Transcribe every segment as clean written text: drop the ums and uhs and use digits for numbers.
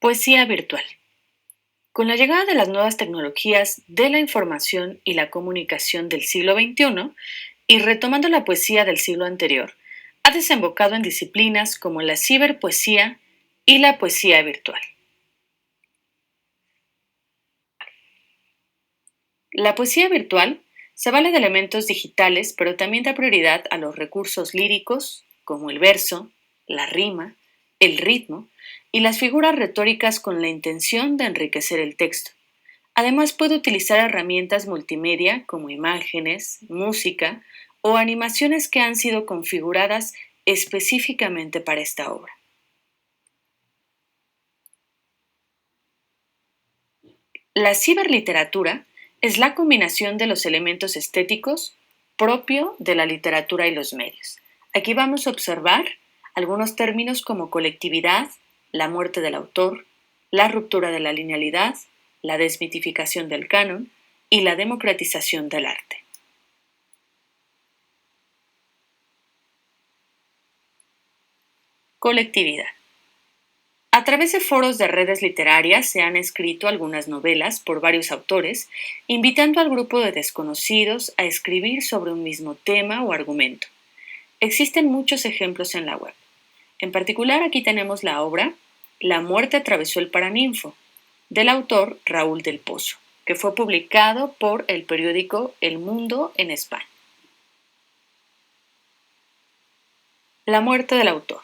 Poesía virtual. Con la llegada de las nuevas tecnologías de la información y la comunicación del siglo XXI, y retomando la poesía del siglo anterior, ha desembocado en disciplinas como la ciberpoesía y la poesía virtual. La poesía virtual se vale de elementos digitales, pero también da prioridad a los recursos líricos, como el verso, la rima, el ritmo y las figuras retóricas con la intención de enriquecer el texto. Además, puede utilizar herramientas multimedia como imágenes, música o animaciones que han sido configuradas específicamente para esta obra. La ciberliteratura es la combinación de los elementos estéticos propio de la literatura y los medios. Aquí vamos a observar algunos términos como colectividad, la muerte del autor, la ruptura de la linealidad, la desmitificación del canon y la democratización del arte. Colectividad. A través de foros de redes literarias se han escrito algunas novelas por varios autores, invitando al grupo de desconocidos a escribir sobre un mismo tema o argumento. Existen muchos ejemplos en la web. En particular, aquí tenemos la obra La muerte atravesó el Paraninfo, del autor Raúl del Pozo, que fue publicado por el periódico El Mundo en España. La muerte del autor.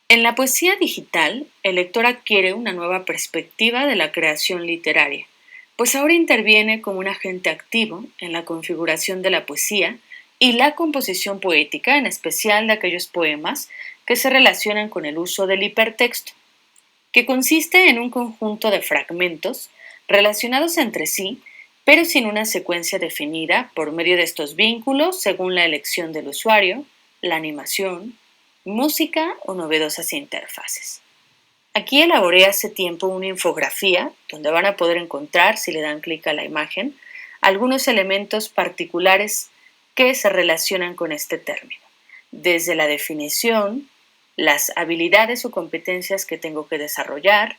En la poesía digital, el lector adquiere una nueva perspectiva de la creación literaria, pues ahora interviene como un agente activo en la configuración de la poesía y la composición poética, en especial de aquellos poemas que se relacionan con el uso del hipertexto, que consiste en un conjunto de fragmentos relacionados entre sí, pero sin una secuencia definida por medio de estos vínculos según la elección del usuario, la animación, música o novedosas interfaces. Aquí elaboré hace tiempo una infografía donde van a poder encontrar, si le dan clic a la imagen, algunos elementos particulares que se relacionan con este término, desde la definición, las habilidades o competencias que tengo que desarrollar,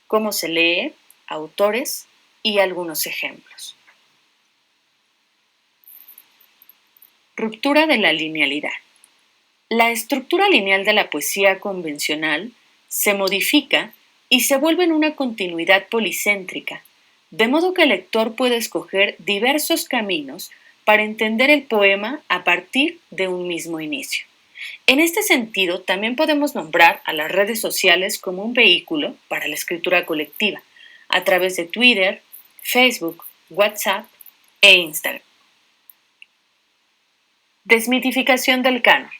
cómo se lee, autores y algunos ejemplos. Ruptura de la linealidad. La estructura lineal de la poesía convencional se modifica y se vuelve en una continuidad policéntrica, de modo que el lector puede escoger diversos caminos para entender el poema a partir de un mismo inicio. En este sentido, también podemos nombrar a las redes sociales como un vehículo para la escritura colectiva, a través de Twitter, Facebook, WhatsApp e Instagram. Desmitificación del canon.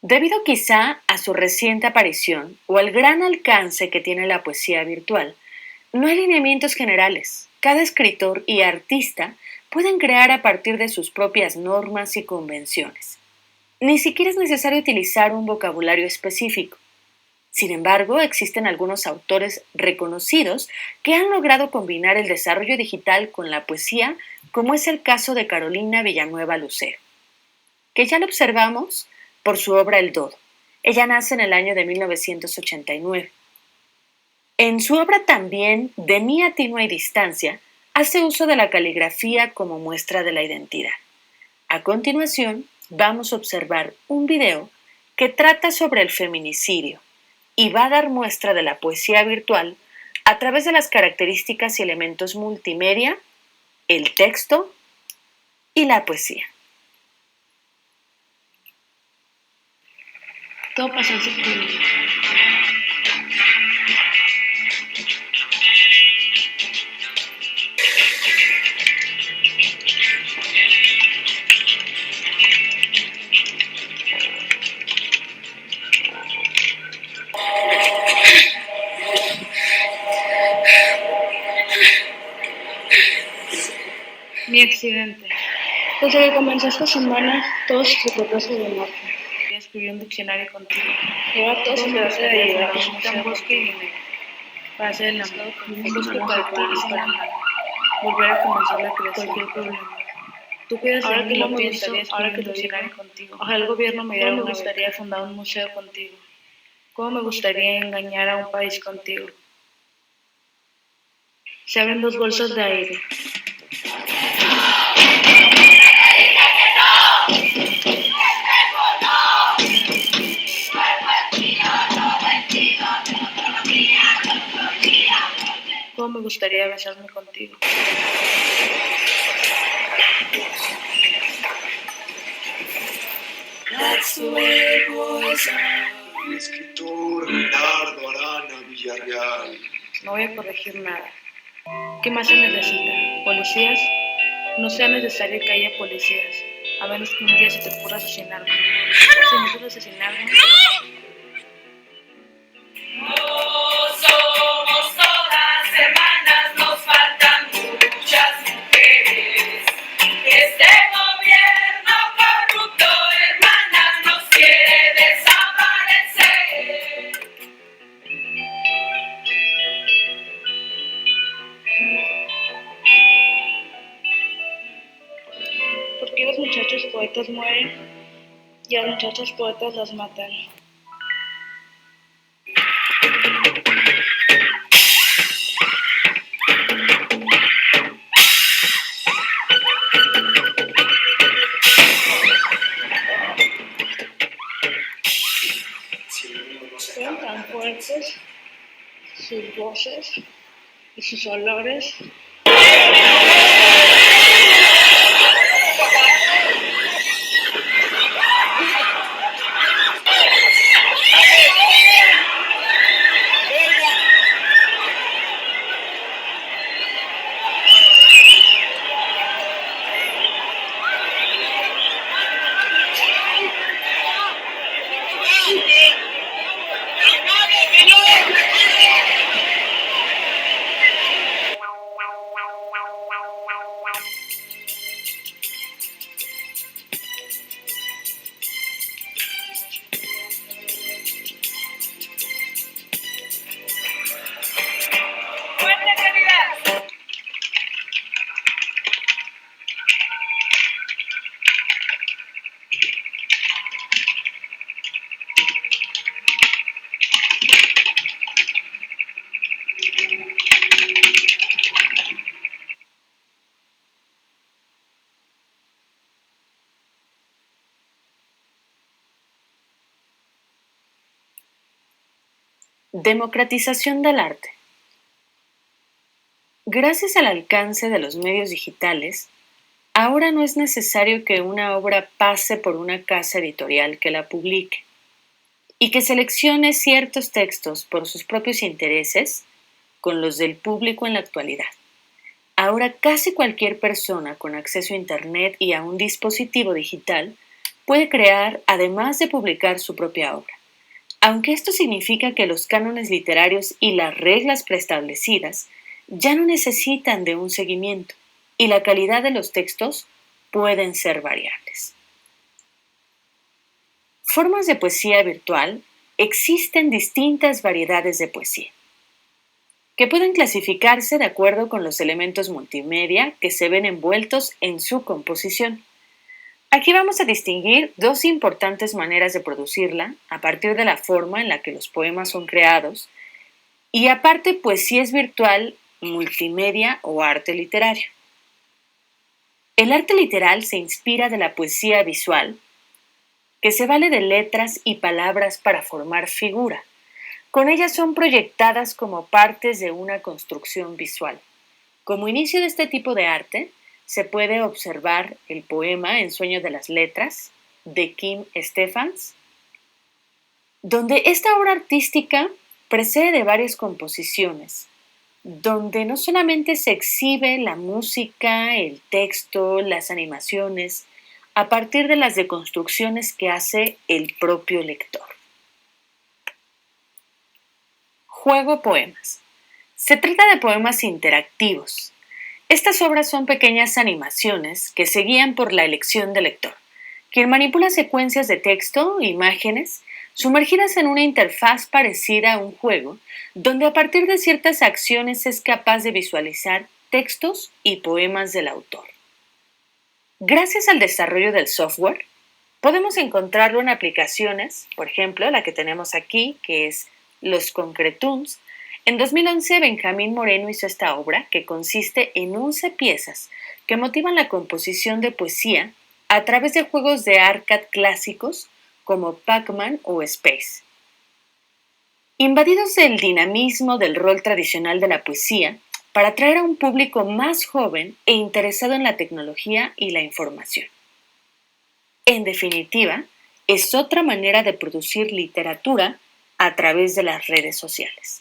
Debido quizá a su reciente aparición o al gran alcance que tiene la poesía virtual, no hay lineamientos generales. Cada escritor y artista pueden crear a partir de sus propias normas y convenciones. Ni siquiera es necesario utilizar un vocabulario específico. Sin embargo, existen algunos autores reconocidos que han logrado combinar el desarrollo digital con la poesía, como es el caso de Carolina Villanueva Lucero, que ya lo observamos por su obra El Dodo. Ella nace en el año de 1989. En su obra también, De mí a ti no hay distancia, hace uso de la caligrafía como muestra de la identidad. A continuación, vamos a observar un video que trata sobre el feminicidio y va a dar muestra de la poesía virtual a través de las características y elementos multimedia, el texto y la poesía. Todo pasó en septiembre. Mi accidente. Desde que comenzó esta semana, todo se trató sobre Marta. Escribí un diccionario contigo. Ahora todo se trata de llegar a un bosque y para hacer el amor. Un bosque para ti y para mí. Volver a comenzar la creación. Cualquier problema. Tú cuidas ahora de que mí, lo lo pienso, pienso, ahora que un lo digo, diccionario contigo. ojalá el gobierno me diera Me una gustaría beca. fundar un museo contigo. ¿Cómo me gustaría engañar a un país contigo? Se abren dos bolsas de aire. ¿Cómo me gustaría besarme contigo? El escritor Bernardo Arana Villarreal. No voy a corregir nada. ¿Qué más se necesita? ¿Policías? No sea necesario que haya policías, a menos que un día se te ocurra asesinarme. Si no quieres asesinarme, ¿por qué los muchachos poetas mueren y a los muchachos poetas las matan? Son tan fuertes sus voces y sus olores. Democratización del arte. Gracias al alcance de los medios digitales, ahora no es necesario que una obra pase por una casa editorial que la publique y que seleccione ciertos textos por sus propios intereses con los del público en la actualidad. Ahora casi cualquier persona con acceso a Internet y a un dispositivo digital puede crear, además de publicar su propia obra. Aunque esto significa que los cánones literarios y las reglas preestablecidas ya no necesitan de un seguimiento y la calidad de los textos pueden ser variables. Formas de poesía virtual. Existen distintas variedades de poesía, que pueden clasificarse de acuerdo con los elementos multimedia que se ven envueltos en su composición. Aquí vamos a distinguir dos importantes maneras de producirla a partir de la forma en la que los poemas son creados y aparte poesía es virtual, multimedia o arte literario. El arte literal se inspira de la poesía visual, que se vale de letras y palabras para formar figura. Con ellas son proyectadas como partes de una construcción visual. Como inicio de este tipo de arte, se puede observar el poema En sueño de las letras, de Kim Stephens, donde esta obra artística precede de varias composiciones, donde no solamente se exhibe la música, el texto, las animaciones, a partir de las deconstrucciones que hace el propio lector. Juego poemas. Se trata de poemas interactivos. Estas obras son pequeñas animaciones que se guían por la elección del lector, quien manipula secuencias de texto, imágenes, sumergidas en una interfaz parecida a un juego, donde a partir de ciertas acciones es capaz de visualizar textos y poemas del autor. Gracias al desarrollo del software, Podemos encontrarlo en aplicaciones, por ejemplo, la que tenemos aquí, que es los Concretuns. En 2011, Benjamín Moreno hizo esta obra, que consiste en 11 piezas que motivan la composición de poesía a través de juegos de arcade clásicos como Pac-Man o Space. Invadidos del dinamismo del rol tradicional de la poesía, para atraer a un público más joven e interesado en la tecnología y la información. En definitiva, es otra manera de producir literatura a través de las redes sociales.